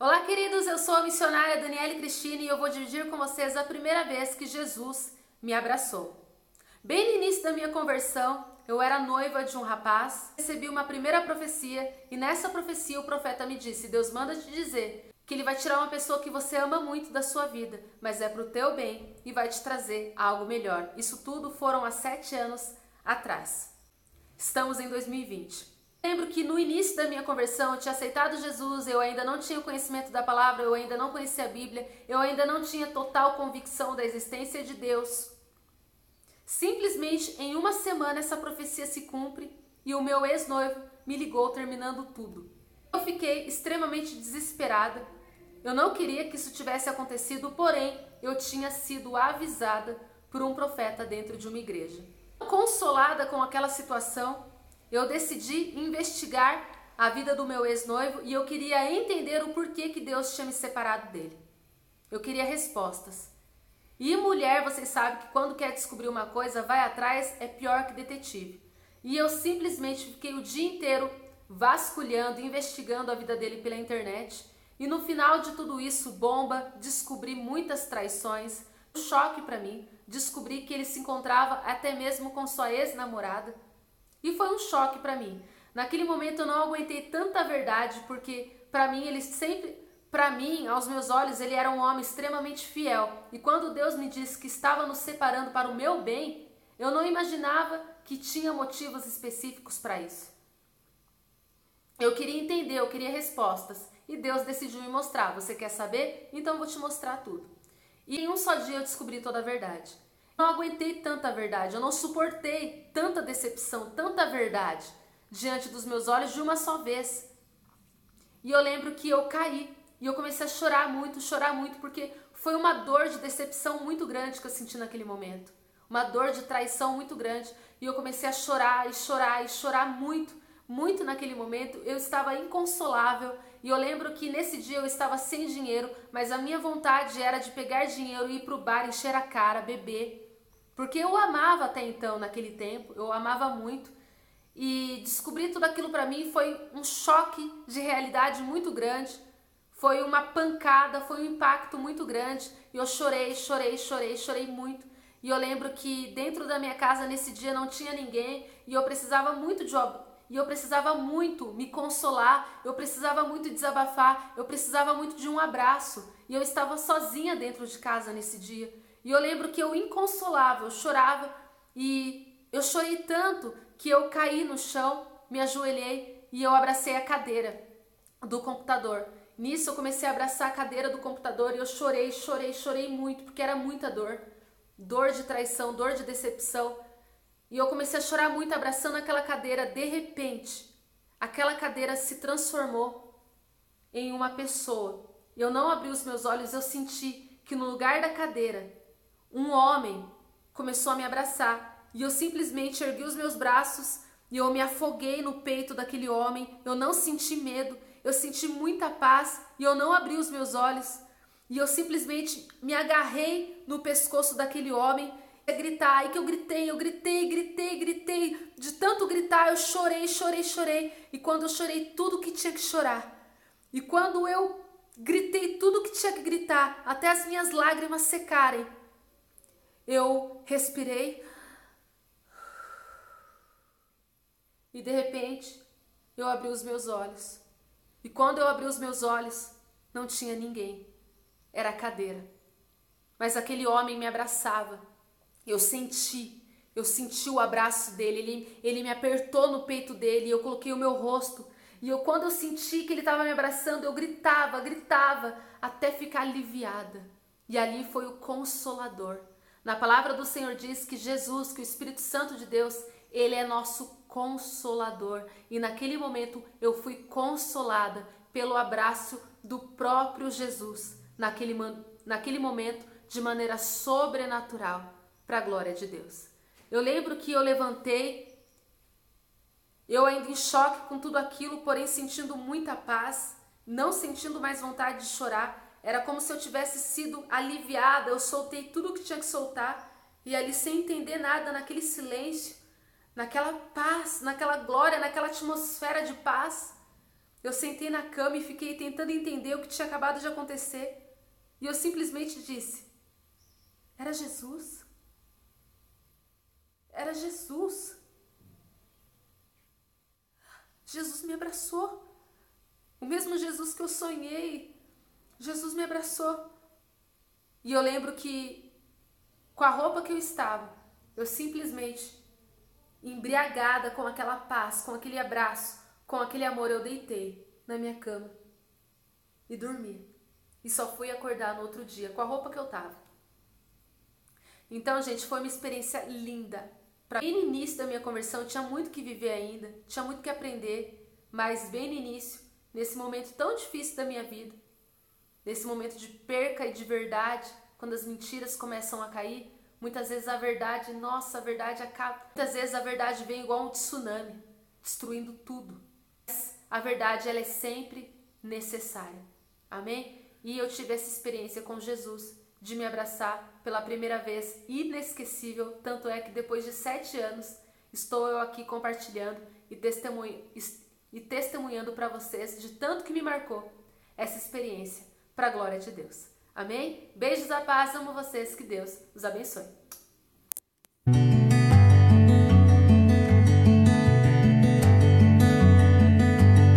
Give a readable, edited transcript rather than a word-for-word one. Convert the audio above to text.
Olá, queridos, eu sou a missionária Daniele Cristina e eu vou dividir com vocês a primeira vez que Jesus me abraçou. Bem no início da minha conversão, eu era noiva de um rapaz, recebi uma primeira profecia e nessa profecia o profeta me disse: Deus manda te dizer que ele vai tirar uma pessoa que você ama muito da sua vida, mas é pro teu bem e vai te trazer algo melhor. Isso tudo foram há 7 anos atrás. Estamos em 2020. Lembro que no início da minha conversão eu tinha aceitado Jesus, eu ainda não tinha conhecimento da palavra, eu ainda não conhecia a Bíblia, eu ainda não tinha total convicção da existência de Deus. Simplesmente em uma semana essa profecia se cumpre e o meu ex-noivo me ligou terminando tudo. Eu fiquei extremamente desesperada, eu não queria que isso tivesse acontecido, porém eu tinha sido avisada por um profeta dentro de uma igreja. Consolada com aquela situação, eu decidi investigar a vida do meu ex-noivo e eu queria entender o porquê que Deus tinha me separado dele. Eu queria respostas. E mulher, vocês sabem que quando quer descobrir uma coisa, vai atrás, é pior que detetive. E eu simplesmente fiquei o dia inteiro vasculhando, investigando a vida dele pela internet. E no final de tudo isso, bomba, descobri muitas traições. Um choque para mim, descobri que ele se encontrava até mesmo com sua ex-namorada. E foi um choque para mim. Naquele momento eu não aguentei tanta verdade, porque para mim, aos meus olhos, ele era um homem extremamente fiel. E quando Deus me disse que estava nos separando para o meu bem, eu não imaginava que tinha motivos específicos para isso. Eu queria entender, eu queria respostas. E Deus decidiu me mostrar. Você quer saber? Então eu vou te mostrar tudo. E em um só dia eu descobri toda a verdade. Eu não aguentei tanta verdade, eu não suportei tanta decepção, tanta verdade diante dos meus olhos de uma só vez. E eu lembro que eu caí e eu comecei a chorar muito, porque foi uma dor de decepção muito grande que eu senti naquele momento. Uma dor de traição muito grande. E eu comecei a chorar e chorar e chorar muito naquele momento. Eu estava inconsolável e eu lembro que nesse dia eu estava sem dinheiro, mas a minha vontade era de pegar dinheiro e ir pro bar, encher a cara, beber. Porque eu amava até então, naquele tempo, eu amava muito. E descobrir tudo aquilo para mim foi um choque de realidade muito grande. Foi uma pancada, foi um impacto muito grande. E eu chorei muito. E eu lembro que dentro da minha casa nesse dia não tinha ninguém e eu precisava muito me consolar, eu precisava muito desabafar, eu precisava muito de um abraço. E eu estava sozinha dentro de casa nesse dia. E eu lembro que eu inconsolável, eu chorava e eu chorei tanto que eu caí no chão, me ajoelhei e eu abracei a cadeira do computador. Nisso eu comecei a abraçar a cadeira do computador e eu chorei muito, porque era muita dor. Dor de traição, dor de decepção. E eu comecei a chorar muito abraçando aquela cadeira. De repente, aquela cadeira se transformou em uma pessoa. Eu não abri os meus olhos, eu senti que no lugar da cadeira, um homem começou a me abraçar. E eu simplesmente ergui os meus braços e eu me afoguei no peito daquele homem. Eu não senti medo, eu senti muita paz e eu não abri os meus olhos. E eu simplesmente me agarrei no pescoço daquele homem a gritar. E que eu gritei. De tanto gritar, eu chorei. E quando eu chorei tudo que tinha que chorar. E quando eu gritei tudo que tinha que gritar, até as minhas lágrimas secarem, eu respirei. E de repente, eu abri os meus olhos. E quando eu abri os meus olhos, não tinha ninguém. Era a cadeira. Mas aquele homem me abraçava. Eu senti o abraço dele. Ele me apertou no peito dele. Eu coloquei o meu rosto. E quando eu senti que ele estava me abraçando, eu gritava, até ficar aliviada. E ali foi o Consolador. Na palavra do Senhor diz que Jesus, que o Espírito Santo de Deus, ele é nosso Consolador. E naquele momento eu fui consolada pelo abraço do próprio Jesus. Naquele momento, de maneira sobrenatural, para a glória de Deus. Eu lembro que eu levantei, eu ainda em choque com tudo aquilo, porém sentindo muita paz, não sentindo mais vontade de chorar. Era como se eu tivesse sido aliviada, eu soltei tudo que tinha que soltar, e ali sem entender nada, naquele silêncio, naquela paz, naquela glória, naquela atmosfera de paz, Eu sentei na cama e fiquei tentando entender o que tinha acabado de acontecer. E eu simplesmente disse: era Jesus. Era Jesus. Jesus me abraçou. O mesmo Jesus que eu sonhei. Jesus me abraçou. E eu lembro que, com a roupa que eu estava, eu simplesmente, embriagada com aquela paz, com aquele abraço, com aquele amor, eu deitei na minha cama e dormi. E só fui acordar no outro dia com a roupa que eu tava. Então, gente, foi uma experiência linda. Bem no início da minha conversão, eu tinha muito que viver ainda, tinha muito que aprender, mas bem no início, nesse momento tão difícil da minha vida, nesse momento de perca e de verdade, quando as mentiras começam a cair, muitas vezes a verdade, nossa, a verdade acaba. Muitas vezes a verdade vem igual um tsunami, destruindo tudo. Mas a verdade, ela é sempre necessária. Amém? E eu tive essa experiência com Jesus, de me abraçar pela primeira vez, inesquecível. Tanto é que depois de 7 anos, estou eu aqui compartilhando e testemunhando para vocês de tanto que me marcou essa experiência, para a glória de Deus. Amém? Beijos, a paz, amo vocês, que Deus os abençoe.